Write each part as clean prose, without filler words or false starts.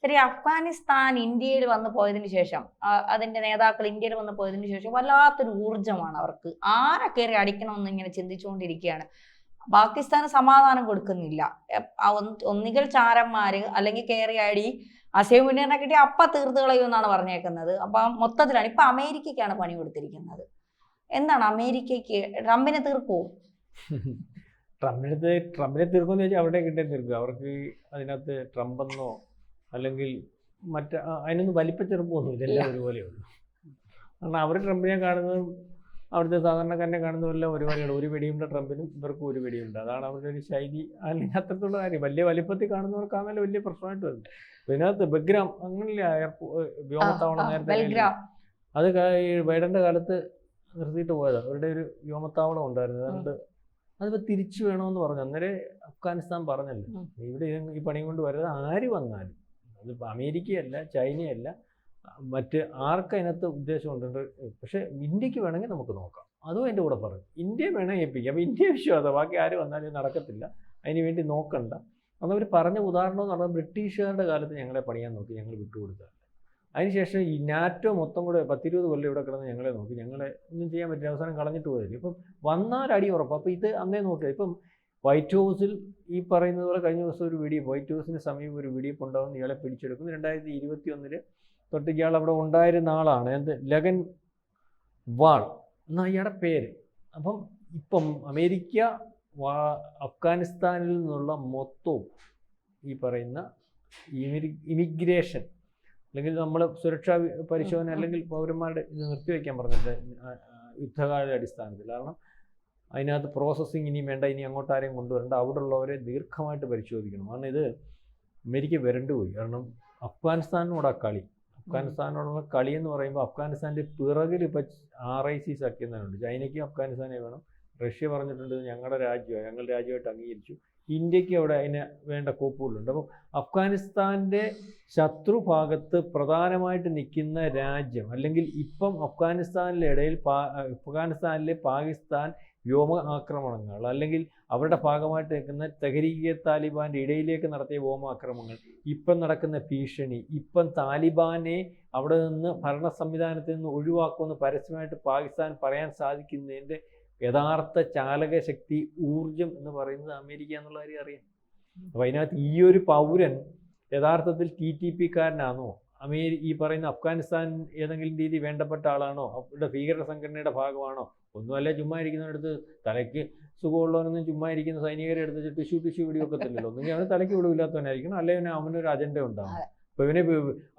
ശരി, അഫ്ഗാനിസ്ഥാൻ ഇന്ത്യയിൽ വന്നു പോയതിനു ശേഷം അതിന്റെ നേതാക്കൾ ഇന്ത്യയിൽ വന്നു പോയതിനു ശേഷം വല്ലാത്തൊരു ഊർജ്ജമാണ് അവർക്ക്. ആരെ കയറി അടിക്കണമെന്ന് ഇങ്ങനെ ചിന്തിച്ചുകൊണ്ടിരിക്കുകയാണ്. പാകിസ്ഥാന് സമാധാനം കൊടുക്കുന്നില്ല. ഒന്നുകിൽ ചാരന്മാര് അല്ലെങ്കിൽ കയറി അടി. അസീം മുനീറിനെ കിട്ടി അപ്പ തീർത്ത് കളയുമെന്നാണ് പറഞ്ഞേക്കുന്നത്. അപ്പൊ മൊത്തത്തിലാണ് ഇപ്പൊ അമേരിക്കയ്ക്കാണ് പണി കൊടുത്തിരിക്കുന്നത്. എന്താണ് അമേരിക്കയ്ക്ക് ട്രംപിനെ തീർക്കുമോ? ട്രംപിനെ തീർക്കുമെന്ന് ചോദിച്ചാൽ അവിടെ കിട്ടേ തീർക്കുക. അവർക്ക് അതിനകത്ത് ട്രംപെന്നോ അല്ലെങ്കിൽ അതിനൊന്നും വലിപ്പച്ചെറുപ്പമൊന്നുമില്ല, എല്ലാം ഒരുപോലെയുള്ളൂ. കാരണം അവർ ട്രംപിനെ കാണുന്നതും അവിടുത്തെ സാധാരണക്കാരനെ കാണുന്നതെല്ലാം ഒരുപോലെയാണ്. ഒരു വെടിയുണ്ട് ട്രംപിനും, ഇവർക്കും ഒരു വെടിയുണ്ട്. അതാണ് അവരുടെ ഒരു ശൈലി. അല്ലെങ്കിൽ അത്രത്തുള്ള കാര്യം. വലിയ വലിപ്പത്തിൽ കാണുന്നവർക്കാണല്ലോ വലിയ പ്രശ്നമായിട്ട് വരുന്നത്. ഇതിനകത്ത് ബഗ്രാം അങ്ങനെയുള്ള വ്യോമത്താവളം നേരത്തെ അത് ബൈഡന്റെ കാലത്ത് നിർത്തിയിട്ട് പോയതാണ്. അവരുടെ ഒരു വ്യോമത്താവളം ഉണ്ടായിരുന്നു. അതുകൊണ്ട് അതിപ്പോൾ തിരിച്ചു വേണമെന്ന് പറഞ്ഞു. അന്നേരം അഫ്ഗാനിസ്ഥാൻ പറഞ്ഞല്ലോ, ഇവിടെ ഈ പണി കൊണ്ട് വരുന്നത് ആര് വന്നാലും, അതിപ്പോൾ അമേരിക്കയല്ല, ചൈനയല്ല, മറ്റ് ആർക്കതിനകത്ത് ഉദ്ദേശമുണ്ട്. പക്ഷേ ഇന്ത്യക്ക് വേണമെങ്കിൽ നമുക്ക് നോക്കാം, അതും അതിൻ്റെ കൂടെ പറഞ്ഞു. ഇന്ത്യ വേണമെങ്കിൽ ഏൽപ്പിക്കാം. അപ്പോൾ ഇന്ത്യ വിശ്വാസം, ബാക്കി ആര് വന്നാലും നടക്കത്തില്ല, അതിന് വേണ്ടി നോക്കണ്ട. അന്നവർ പറഞ്ഞ ഉദാഹരണം എന്ന് പറഞ്ഞാൽ ബ്രിട്ടീഷുകാരുടെ കാലത്ത് ഞങ്ങളെ പണിയാൻ നോക്കി, ഞങ്ങൾ വിട്ടുകൊടുത്തതല്ല. അതിനുശേഷം ഈ നാറ്റോ മൊത്തം കൂടെ 10-20 കൊല്ലം ഇവിടെ കിടന്ന് ഞങ്ങളെ നോക്കി, ഞങ്ങളെ ഒന്നും ചെയ്യാൻ പറ്റില്ല, അവസാനം കളഞ്ഞിട്ട് പോയതില്ല. ഇപ്പം വന്നാൽ അടി ഉറപ്പ്. അപ്പോൾ ഇത് അന്നേ നോക്കിയത്. ഇപ്പം വൈറ്റ് ഹൗസിൽ ഈ പറയുന്നത് പോലെ കഴിഞ്ഞ ദിവസം ഒരു വെടിവെപ്പ്, വൈറ്റ് ഹൗസിന് സമീപം ഒരു വെടിവെപ്പ് ഉണ്ടാകുന്നു, ഇയാളെ പിടിച്ചെടുക്കുന്നു. 2021 തൊട്ട് ഇയാൾ അവിടെ ഉണ്ടായിരുന്ന ആളാണ്. ലഗൻ വാൾ എന്നാ ഇയാളുടെ പേര്. അപ്പം ഇപ്പം അമേരിക്ക അഫ്ഗാനിസ്ഥാനിൽ നിന്നുള്ള മൊത്തവും ഈ പറയുന്ന ഇമിഗ്രേഷൻ അല്ലെങ്കിൽ നമ്മൾ സുരക്ഷാ പരിശോധന അല്ലെങ്കിൽ പൗരന്മാരുടെ ഇത് നിർത്തിവെക്കാൻ പറഞ്ഞിട്ട് യുദ്ധകാല അടിസ്ഥാനത്തിൽ. കാരണം അതിനകത്ത് പ്രോസസ്സിങ് ഇനിയും വേണ്ട, ഇനി അങ്ങോട്ട് ആരെയും കൊണ്ടുവരണ്ട, അവിടെ ഉള്ളവരെ ദീർഘമായിട്ട് പരിശോധിക്കണം. കാരണം ഇത് അമേരിക്ക വരണ്ടുപോയി. കാരണം അഫ്ഗാനിസ്ഥാനോടാ കളി. അഫ്ഗാനിസ്ഥാനോടുള്ള കളി എന്ന് പറയുമ്പോൾ അഫ്ഗാനിസ്ഥാൻ്റെ പിറകിൽ ഇപ്പം RIC സഖ്യം തന്നെയുണ്ട്. ചൈനയ്ക്കും അഫ്ഗാനിസ്ഥാനെ വേണം. റഷ്യ പറഞ്ഞിട്ടുണ്ട് ഞങ്ങളുടെ രാജ്യമാണ്, ഞങ്ങൾ രാജ്യമായിട്ട് അംഗീകരിച്ചു. ഇന്ത്യക്ക് അവിടെ അതിന് വേണ്ട കോപ്പുകളുണ്ട്. അപ്പം അഫ്ഗാനിസ്ഥാൻ്റെ ശത്രുഭാഗത്ത് പ്രധാനമായിട്ട് നിൽക്കുന്ന രാജ്യം, അല്ലെങ്കിൽ ഇപ്പം അഫ്ഗാനിസ്ഥാനിലെ ഇടയിൽ അഫ്ഗാനിസ്ഥാനിലെ പാകിസ്ഥാൻ വ്യോമ ആക്രമണങ്ങൾ, അല്ലെങ്കിൽ അവരുടെ ഭാഗമായിട്ട് നിൽക്കുന്ന തെഹരീകെ താലിബാൻ്റെ ഇടയിലേക്ക് നടത്തിയ വ്യോമാക്രമണങ്ങൾ, ഇപ്പം നടക്കുന്ന ഭീഷണി, ഇപ്പം താലിബാനെ അവിടെ നിന്ന് ഭരണ സംവിധാനത്തിൽ നിന്ന് ഒഴിവാക്കുമെന്ന് പരസ്യമായിട്ട് പാകിസ്ഥാൻ പറയാൻ സാധിക്കുന്നതിൻ്റെ യഥാർത്ഥ ചാലകശക്തി, ഊർജം എന്ന് പറയുന്നത് അമേരിക്ക എന്നുള്ള കാര്യം അറിയാം. അപ്പോൾ അതിനകത്ത് ഈ ഒരു പൗരൻ യഥാർത്ഥത്തിൽ TTP-കാരനാണോ, ഈ പറയുന്ന അഫ്ഗാനിസ്ഥാൻ ഏതെങ്കിലും രീതി വേണ്ടപ്പെട്ട ആളാണോ, അവരുടെ ഭീകര സംഘടനയുടെ ഭാഗമാണോ? ഒന്നുമല്ല, ചുമ്മാ ഇരിക്കുന്നിടത്ത് തലയ്ക്ക് സുഖമുള്ളവനൊന്നും ചുമ്മാ ഇരിക്കുന്ന സൈനികരെ എടുത്ത് ടിഷ്യൂ വെടിവെക്കത്തില്ലല്ലോ. ഒന്നുകിൽ അവന് തലയ്ക്ക് വെളിവില്ലാത്തവനായിരിക്കണം, അല്ലെങ്കിൽ അവനൊരു അജണ്ട ഉണ്ടാകും. അപ്പോൾ ഇവനെ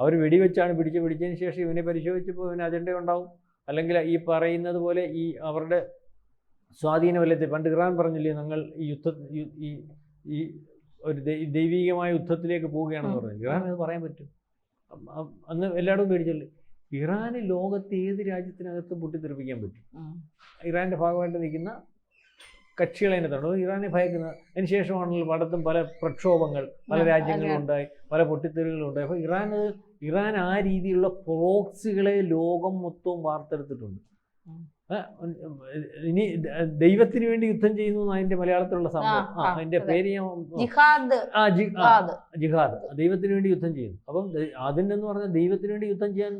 അവർ വെടിവെച്ചാണ് പിടിച്ചതിന് ശേഷം ഇവനെ പരിശോധിച്ചപ്പോൾ ഇവന് അജണ്ട ഉണ്ടാവും. അല്ലെങ്കിൽ ഈ പറയുന്നത് പോലെ ഈ അവരുടെ സ്വാധീനമല്ലേ. പണ്ട് ഇറാൻ പറഞ്ഞില്ലേ, ഞങ്ങൾ ഈ ഒരു ദൈവികമായ യുദ്ധത്തിലേക്ക് പോവുകയാണെന്ന് പറഞ്ഞു. ഇറാൻ അത് പറയാൻ പറ്റും? അന്ന് എല്ലായിടവും പേടിച്ചല്ലേ. ഇറാന് ലോകത്ത് ഏത് രാജ്യത്തിനകത്ത് പൊട്ടിത്തെറിപ്പിക്കാൻ പറ്റും. ഇറാൻ്റെ ഭാഗമായിട്ട് നിൽക്കുന്ന കക്ഷികളെ തന്നു. ഇറാനെ ഭയക്കുന്ന അതിന് ശേഷമാണല്ലോ പടത്തും പല പ്രക്ഷോഭങ്ങൾ പല രാജ്യങ്ങളുണ്ടായി, പല പൊട്ടിത്തെറികളുണ്ടായി. അപ്പോൾ ഇറാൻ ആ രീതിയിലുള്ള പ്രോക്സികളെ ലോകം മൊത്തവും വാർത്തെടുത്തിട്ടുണ്ട്. ഇനി ദൈവത്തിന് വേണ്ടി യുദ്ധം ചെയ്യുന്നു അതിന്റെ മലയാളത്തിലുള്ള സംഭവം. അതിന്റെ പേര് ജിഹാദ്, ദൈവത്തിന് വേണ്ടി യുദ്ധം ചെയ്യുന്നു. അപ്പം അതിനെന്ന് പറഞ്ഞാൽ ദൈവത്തിന് വേണ്ടി യുദ്ധം ചെയ്യാൻ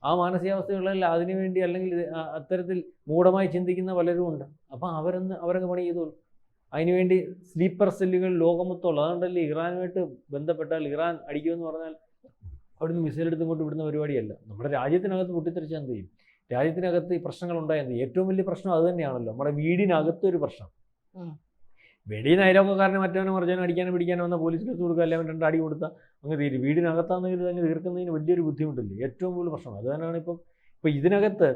ആ മാനസികാവസ്ഥകളല്ല അതിനുവേണ്ടി, അല്ലെങ്കിൽ അത്തരത്തിൽ മൂഢമായി ചിന്തിക്കുന്ന പലരും ഉണ്ട്. അപ്പം അവരങ്ങ് പണി ചെയ്തോളൂ. അതിനുവേണ്ടി സ്ലീപ്പർ സെല്ലുകൾ ലോകമൊത്തമുള്ള. അതുകൊണ്ടല്ലേ ഇറാനുമായിട്ട് ബന്ധപ്പെട്ടാൽ ഇറാൻ അടിക്കുമെന്ന് പറഞ്ഞാൽ അവിടുന്ന് മിസൈൽ എടുത്തുകൊണ്ട് വിടുന്ന പരിപാടിയല്ല. നമ്മുടെ രാജ്യത്തിനകത്ത് പൊട്ടിത്തെറിച്ചാൽ എന്ത് ചെയ്യും? രാജ്യത്തിനകത്ത് ഈ പ്രശ്നങ്ങൾ ഉണ്ടായത് ഏറ്റവും വലിയ പ്രശ്നം അത് തന്നെയാണല്ലോ. നമ്മുടെ വീടിനകത്തൊരു പ്രശ്നം. വെടിയിൽ അയലോക്കാരനെ മറ്റവനെ മറിച്ചാനും അടിക്കാനും പിടിക്കാനും വന്ന പോലീസിൽ കൊടുക്കുക, അല്ലെങ്കിൽ 2 അടി കൊടുത്താൽ അങ്ങ് തീരും. വീടിനകത്താണെങ്കിൽ അങ്ങ് തീർക്കുന്നതിന് വലിയൊരു ബുദ്ധിമുട്ടില്ലേ. ഏറ്റവും കൂടുതൽ പ്രശ്നം അത് തന്നെയാണ്. ഇപ്പം ഇതിനകത്ത്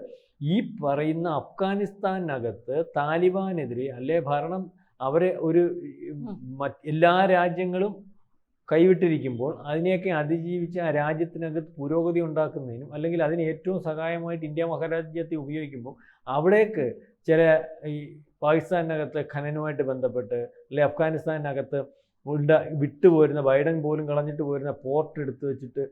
ഈ പറയുന്ന അഫ്ഗാനിസ്ഥാനകത്ത് താലിബാനെതിരെ അല്ലെ ഭരണം അവരെ എല്ലാ രാജ്യങ്ങളും കൈവിട്ടിരിക്കുമ്പോൾ അതിനെയൊക്കെ അതിജീവിച്ച് ആ രാജ്യത്തിനകത്ത് പുരോഗതി ഉണ്ടാക്കുന്നതിനും, അല്ലെങ്കിൽ അതിന് ഏറ്റവും സഹായമായിട്ട് ഇന്ത്യ മഹാരാജ്യത്തെ ഉപയോഗിക്കുമ്പോൾ അവിടേക്ക് ചില ഈ പാകിസ്ഥാനകത്ത് ഖനനവുമായിട്ട് ബന്ധപ്പെട്ട്, അല്ലെ അഫ്ഗാനിസ്ഥാനകത്ത് വിട്ടുപോരുന്ന ബൈഡൻ പോലും കളഞ്ഞിട്ട് പോരുന്ന പോർട്ട് എടുത്ത് വെച്ചിട്ട്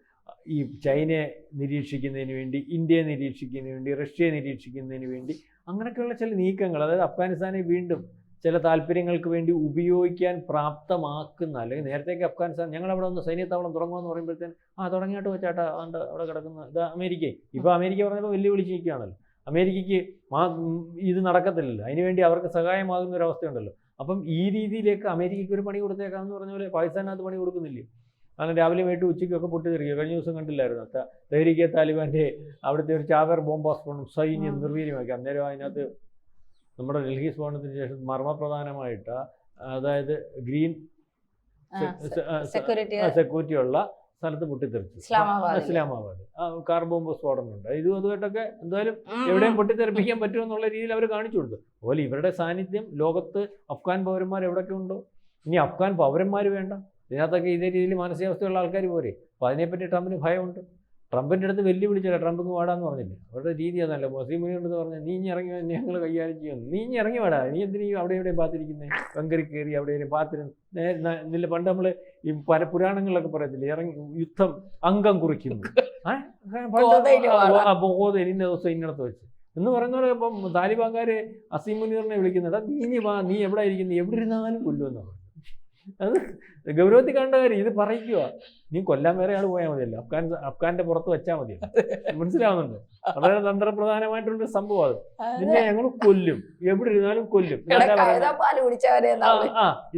ഈ ചൈനയെ നിരീക്ഷിക്കുന്നതിന് വേണ്ടി, ഇന്ത്യയെ നിരീക്ഷിക്കുന്നതിന് വേണ്ടി, റഷ്യയെ നിരീക്ഷിക്കുന്നതിന് വേണ്ടി, അങ്ങനെയൊക്കെയുള്ള ചില നീക്കങ്ങൾ, അതായത് അഫ്ഗാനിസ്ഥാനെ വീണ്ടും ചില താല്പര്യങ്ങൾക്ക് വേണ്ടി ഉപയോഗിക്കാൻ പ്രാപ്തമാക്കുന്ന, അല്ലെങ്കിൽ നേരത്തേക്ക് അഫ്ഗാനിസ്ഥാൻ ഞങ്ങളവിടെ ഒന്ന് സൈന്യത്താവളം തുടങ്ങുമെന്ന് പറയുമ്പോഴത്തേന് തുടങ്ങിയിട്ട് വെച്ചാട്ടാ അവിടെ കിടക്കുന്ന ഇത് അമേരിക്ക. ഇപ്പോൾ അമേരിക്ക പറഞ്ഞപ്പോൾ വെല്ലുവിളിച്ച് നിൽക്കുകയാണല്ലോ. അമേരിക്കയ്ക്ക് ഇത് നടക്കത്തില്ലല്ലോ, അതിനുവേണ്ടി അവർക്ക് സഹായമാകുന്ന ഒരു അവസ്ഥയുണ്ടല്ലോ. അപ്പം ഈ രീതിയിലേക്ക് അമേരിക്കയ്ക്ക് ഒരു പണി കൊടുത്തേക്കാമെന്ന് പറഞ്ഞ പോലെ പാകിസ്ഥാനകത്ത് പണി കൊടുക്കുന്നില്ലേ? അങ്ങനെ രാവിലെ വൈകിട്ട് ഉച്ചയ്ക്കൊക്കെ പൊട്ടിത്തെറിക്കുക. കഴിഞ്ഞ ദിവസം കണ്ടില്ലായിരുന്നു തെഹ്രീക്കെ താലിബാൻ്റെ അവിടുത്തെ ഒരു ചാവേർ ബോംബാസ്ഫോടനം സൈന്യം നിർവീര്യമാക്കി. അന്നേരം അതിനകത്ത് നമ്മുടെ ഡൽഹി സ്ഫോടനത്തിന് ശേഷം മർമ്മപ്രധാനമായിട്ട് അതായത് ഗ്രീൻ സെക്യൂരിറ്റി ഉള്ള സ്ഥലത്ത് പൊട്ടിത്തെറിച്ചു. ഇസ്ലാമാബാദ് കാർ ബോംബ് സ്ഫോടനമുണ്ട്. അതുമായിട്ടൊക്കെ എന്തായാലും എവിടെയും പൊട്ടിത്തെറിപ്പിക്കാൻ പറ്റുമെന്നുള്ള രീതിയിൽ അവർ കാണിച്ചു കൊടുത്തു. അതുപോലെ ഇവരുടെ സാന്നിധ്യം ലോകത്ത് അഫ്ഗാൻ പൗരന്മാർ എവിടെയൊക്കെ ഉണ്ടോ, ഇനി അഫ്ഗാൻ പൗരന്മാർ വേണ്ട, ഇതിനകത്തൊക്കെ ഇതേ രീതിയിൽ മാനസികാവസ്ഥയുള്ള ആൾക്കാർ പോരെ. അപ്പോൾ അതിനെപ്പറ്റി ട്രംപിന് ഭയമുണ്ട്. ട്രംപിൻ്റെ അടുത്ത് വെല്ലുവിളിച്ചില്ല, ട്രംപ് ഇങ്ങ് വാടാന്ന് പറഞ്ഞില്ലേ. അവരുടെ രീതി അതല്ല. വസീം മുനീറിൻ്റെ പറഞ്ഞാൽ നീ ഇനി ഇറങ്ങി ഞങ്ങൾ കൈകാര്യം ചെയ്യുന്നു, നീ ഇനി ഇറങ്ങി വാടാ, നീ എന്തിനും അവിടെ എവിടെയും പാത്തിരിക്കുന്നത്, വെങ്കരി കയറി അവിടെ എവിടെയും പാത്തിരുന്ന്. പണ്ട് നമ്മൾ ഈ പുരാണങ്ങളിലൊക്കെ പറയത്തില്ലേ, ഇറങ്ങി യുദ്ധം അംഗം കുറിക്കുന്നു, ബോധം ഇന്ന ദിവസം ഇന്നടത്ത് വെച്ച് എന്ന് പറയുന്ന പോലെ. ഇപ്പം താലിബാൻകാർ വസീം മുനീറിനെ വിളിക്കുന്നുണ്ട്, നീ വാ, നീ എവിടെ ഇരിക്കുന്നു, എവിടെ ഇരുന്നാലും കൊല്ലുമെന്നാണ്. അത് ഗൗരവത്തിൽ കണ്ട കാര്യം. ഇത് പറയിക്കുക, നീ കൊല്ലാൻ വേറെ ആൾ പോയാൽ മതിയല്ലോ, അഫ്ഗാന്റെ പുറത്ത് വെച്ചാൽ മതിയല്ലോ. മനസ്സിലാവുന്നുണ്ട്? വളരെ തന്ത്രപ്രധാനമായിട്ടുള്ള സംഭവം അത്. നിന്നെ ഞങ്ങൾ കൊല്ലും, എവിടെ ഇരുന്നാലും കൊല്ലും.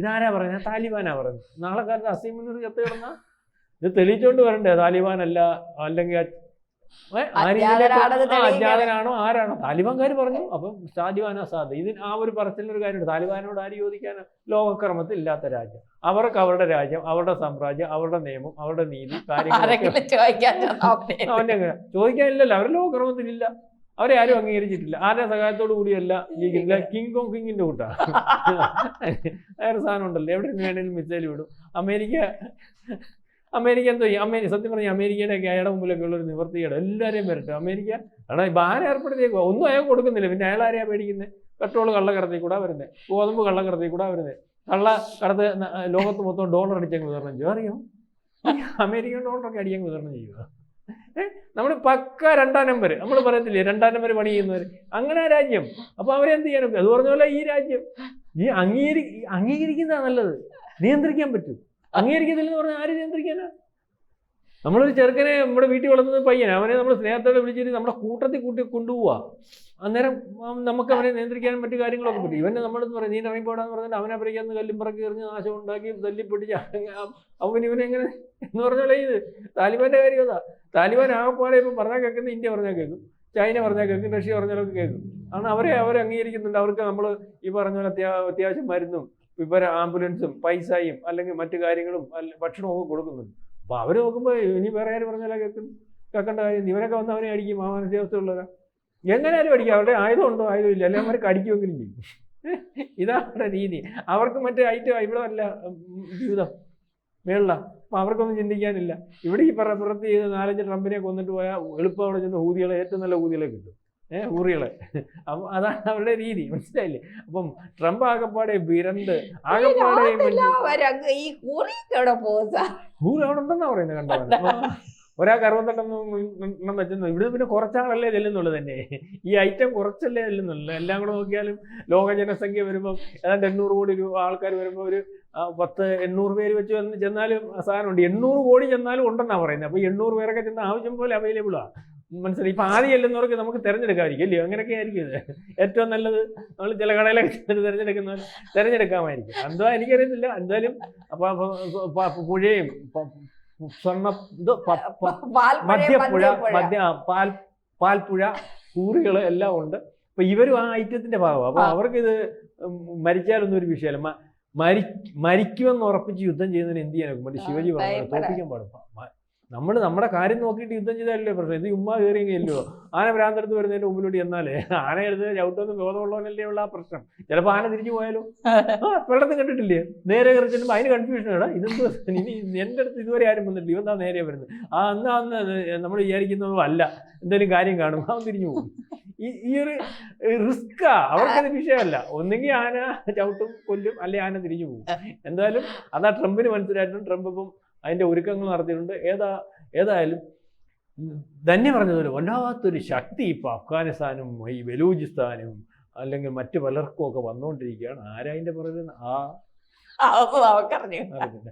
ഇതാരാ പറയുന്നത്? താലിബാനാ പറയുന്നത്. നാളെ കാലത്ത് വസീം മുനീർ ചത്ത് കിടന്ന ഇത് തെളിയിച്ചോണ്ട് വരണ്ടേ താലിബാനല്ല, അല്ലെങ്കിൽ അജ്ഞാതനാണോ ആരാണോ? താലിബാൻകാർ പറഞ്ഞു. അപ്പം താലിബാനാ സാധ്യത. ഇതിന് ഒരു പറച്ചിലൊരു കാര്യമുണ്ട്, താലിബാനോട് ആര് ചോദിക്കാനോ? ലോകക്രമത്തിൽ ഇല്ലാത്ത രാജ്യം, അവർക്ക് അവരുടെ രാജ്യം, അവരുടെ സാമ്രാജ്യം, അവരുടെ നിയമം, അവരുടെ നീതി കാര്യങ്ങളൊക്കെ ചോദിക്കാനില്ലല്ലോ. അവർ ലോകക്രമത്തിലില്ല, അവരെ ആരും അംഗീകരിച്ചിട്ടില്ല. ആരുടെ സഹായത്തോടു കൂടിയല്ല ജീവിക്കുന്നില്ല. കിങ് കോങ് കിങ്ങിന്റെ കൂട്ടാ വേറെ സാധനം ഉണ്ടല്ലോ, എവിടെ നിന്ന് വേണമെങ്കിലും മിസൈൽ വിടും. അമേരിക്ക എന്തോ സത്യം പറഞ്ഞാൽ അമേരിക്കയുടെ ഒക്കെ അയാളുടെ മുമ്പിലൊക്കെ ഉള്ളൊരു നിവർത്തിയുടെ എല്ലാവരെയും വരട്ടെ. അമേരിക്ക കാരണം ബാൻ ഏർപ്പെടുത്തിയേക്കുക, ഒന്നും അയാൾ കൊടുക്കുന്നില്ല. പിന്നെ അയാൾ ആരെയാണ് പേടിക്കുന്നത്? പെട്രോൾ കള്ളക്കടത്തിൽ കൂടെ വരുന്നത്, ഗോതമ്പ് കള്ളക്കടത്തിൽ കൂടെ വരുന്നത്, കള്ളക്കടത്ത് ലോകത്ത് മൊത്തം ഡോളർ അടിച്ചങ്ങ് വിതരണം ചെയ്യും. അറിയോ? അമേരിക്കൻ ഡോളറൊക്കെ അടിച്ചങ്ങ് വിതരണം ചെയ്യുക. നമ്മൾ പക്ക 2ാം നമ്പർ, നമ്മൾ പറയത്തില്ലേ 2ാം നമ്പർ പണി ചെയ്യുന്നവർ, അങ്ങനെ രാജ്യം. അപ്പോൾ അവരെന്ത് ചെയ്യാനൊക്കെ? അത് പറഞ്ഞ പോലെ ഈ രാജ്യം ഈ അംഗീകരിക്കുന്നതാണ് നല്ലത്. നിയന്ത്രിക്കാൻ പറ്റും. അംഗീകരിക്കത്തില്ലെന്ന് പറഞ്ഞാൽ ആര് നിയന്ത്രിക്കാനാ? നമ്മളൊരു ചെറുക്കനെ നമ്മുടെ വീട്ടിൽ വളർത്തുന്ന പയ്യനെ, അവനെ നമ്മൾ സ്നേഹത്തോടെ വിളിച്ചിട്ട് നമ്മുടെ കൂട്ടത്തിൽ കൂട്ടി കൊണ്ടുപോവുക. അന്നേരം നമുക്ക് അവനെ നിയന്ത്രിക്കാനും മറ്റു കാര്യങ്ങളൊക്കെ പറ്റും. ഇവനെ നമ്മളെന്ന് പറയും നീ ഇറങ്ങിപ്പോടാന്ന് പറഞ്ഞിട്ട് അവനെ അപ്പുറയ്ക്കാന്ന് കല്ലും പറക്കി എറിഞ്ഞ് നാശം ഉണ്ടാക്കി തല്ലിപ്പൊട്ടിച്ച് ഇവനെങ്ങനെ എന്ന് പറഞ്ഞാൽ ഇത് താലിബാൻ്റെ കാര്യം അതാ. താലിബാൻ ആകെപ്പാടെ ഇപ്പം പറഞ്ഞാൽ കേൾക്കുന്നത് ഇന്ത്യ പറഞ്ഞാൽ കേൾക്കും, ചൈന പറഞ്ഞാൽ കേൾക്കും, റഷ്യ പറഞ്ഞാലൊക്കെ കേൾക്കും. കാരണം അവരെ അംഗീകരിക്കുന്നുണ്ട്. അവർക്ക് നമ്മൾ ഈ പറഞ്ഞ പോലെ അത്യാവശ്യം മരുന്നും ഇപ്പം ആംബുലൻസും പൈസയും അല്ലെങ്കിൽ മറ്റു കാര്യങ്ങളും ഭക്ഷണവും ഒക്കെ കൊടുക്കുന്നുണ്ട്. അപ്പോൾ അവർ നോക്കുമ്പോൾ ഇനി വേറെ ആര് പറഞ്ഞാലും കേൾക്കേണ്ട കാര്യം. ഇവരൊക്കെ വന്ന് അവനെ അടിക്കും. ആ മാനസികാവസ്ഥയുള്ളവരാ എങ്ങനെ ആരും അടിക്കും. അവരുടെ ആയുധമുണ്ടോ ആയുധമില്ല, അല്ലെങ്കിൽ അവർക്ക് അടിക്കുമെങ്കിലും ചെയ്യും. ഇതാണ് അവരുടെ രീതി. അവർക്ക് മറ്റേ ഇവിടെ അല്ല ജീവിതം മേളില. അപ്പം അവർക്കൊന്നും ചിന്തിക്കാനില്ല. ഇവിടെ ഈ പുറത്ത് ചെയ്ത് 4-5 ട്രംപിനെ കൊന്നിട്ട് പോയാൽ എളുപ്പം അവിടെ ചെന്ന് ഊതികളെ, ഏറ്റവും നല്ല ഊതികളെ കിട്ടും, ഊറികളെ. അപ്പം അതാണ് അവരുടെ രീതി. മനസ്സിലായില്ലേ? അപ്പം ട്രംപ് ആകെപ്പാടെ വിരണ്ട് ആകെപ്പാടെ ഊറി അവിടെ ഉണ്ടെന്നാ പറയുന്നത്. കണ്ടവൻ ഒരാൾക്ക് 68 വെച്ചെന്ന്. ഇവിടെ പിന്നെ കുറച്ചാളല്ലേ ചെല്ലുന്നുള്ളൂ തന്നെ. ഈ ഐറ്റം കുറച്ചല്ലേ ചെല്ലുന്നുള്ളൂ. എല്ലാം കൂടെ നോക്കിയാലും ലോക ജനസംഖ്യ വരുമ്പം ഏതാണ്ട് 800 കോടി ആൾക്കാർ വരുമ്പോൾ ഒരു 10-800 പേര് വെച്ച് ചെന്നാലും സാധനമുണ്ട്. 800 കോടി ചെന്നാലും ഉണ്ടെന്നാണ് പറയുന്നത്. അപ്പോൾ 800 പേരൊക്കെ ചെന്ന ആവശ്യം പോലെ അവൈലബിളാണ്. മനസ്സിലായി? ഇപ്പം ആദ്യം ചെല്ലുന്നവർക്ക് നമുക്ക് തിരഞ്ഞെടുക്കാമായിരിക്കും അല്ലയോ? അങ്ങനെയൊക്കെ ആയിരിക്കും ഇത് ഏറ്റവും നല്ലത്. നമ്മൾ ചില കടയിലൊക്കെ തിരഞ്ഞെടുക്കുന്നവർ തിരഞ്ഞെടുക്കാമായിരിക്കും. എന്തോ എനിക്കറിയത്തില്ല. എന്തായാലും അപ്പം പുഴയും പാൽപ്പുഴ ഊറികള് എല്ലാം ഉണ്ട്. അപ്പൊ ഇവരും ആ ഐറ്റത്തിന്റെ ഭാഗമാണ്. അപ്പൊ അവർക്കിത് മരിച്ചാലൊന്നും ഒരു വിഷയമല്ല. മരിക്കുമെന്ന് ഉറപ്പിച്ച് യുദ്ധം ചെയ്യുന്നതിന് എന്ത് ചെയ്യാനൊക്കെ മറ്റേ ശിവജി പറഞ്ഞു തോൽപ്പിക്കാൻ പാടും. നമ്മൾ നമ്മുടെ കാര്യം നോക്കിയിട്ട് യുദ്ധം ചെയ്താലല്ലേ പ്രശ്നം. ഇത് ഉമ്മ കയറിയെങ്കിലോ ആന ഭ്രാന്തെടുത്ത് വരുന്നതിന്റെ മുമ്പിലൂടെ എന്നാലേ ആനയെടുത്ത് ചവിട്ടൊന്നും ബോധമുള്ളവനല്ലേ ഉള്ള ആ പ്രശ്നം. ചിലപ്പോൾ ആന തിരിച്ചു പോയാലോ. വെള്ളത്തിൽ കണ്ടിട്ടില്ലേ നേരെ കയറി ചെല്ലുമ്പോൾ അതിന് കൺഫ്യൂഷൻ ഇടാ. ഇതെന്ത് ഇനി എൻ്റെ അടുത്ത് ഇതുവരെ ആരും വന്നിട്ടില്ല, ഇവന്താ നേരെ വരുന്നത്. അന്ന് നമ്മൾ വിചാരിക്കുന്നതും അല്ല, എന്തെങ്കിലും കാര്യം കാണും അവൻ തിരിഞ്ഞു പോകും. ഈ ഒരു റിസ്ക്കാ. അവർക്കത് വിഷയമല്ല. ഒന്നെങ്കിൽ ആന ചവിട്ടും കൊല്ലും, അല്ലെങ്കിൽ ആന തിരിഞ്ഞു പോകും. എന്തായാലും അതാ ട്രംപിന് മനസ്സിലായിട്ടും ട്രംപ് ഇപ്പം അതിൻ്റെ ഒരുക്കങ്ങൾ നടത്തിയിട്ടുണ്ട്. ഏതായാലും ധന്യ പറഞ്ഞതുപോലെ വല്ലാത്തൊരു ശക്തി ഇപ്പോൾ അഫ്ഗാനിസ്ഥാനും ഈ ബലൂചിസ്ഥാനും അല്ലെങ്കിൽ മറ്റു പലർക്കും ഒക്കെ വന്നുകൊണ്ടിരിക്കുകയാണ്. ആരതിൻ്റെ പുറകിൽ അതൊന്നും നമുക്കറിഞ്ഞു. അറിയില്ല.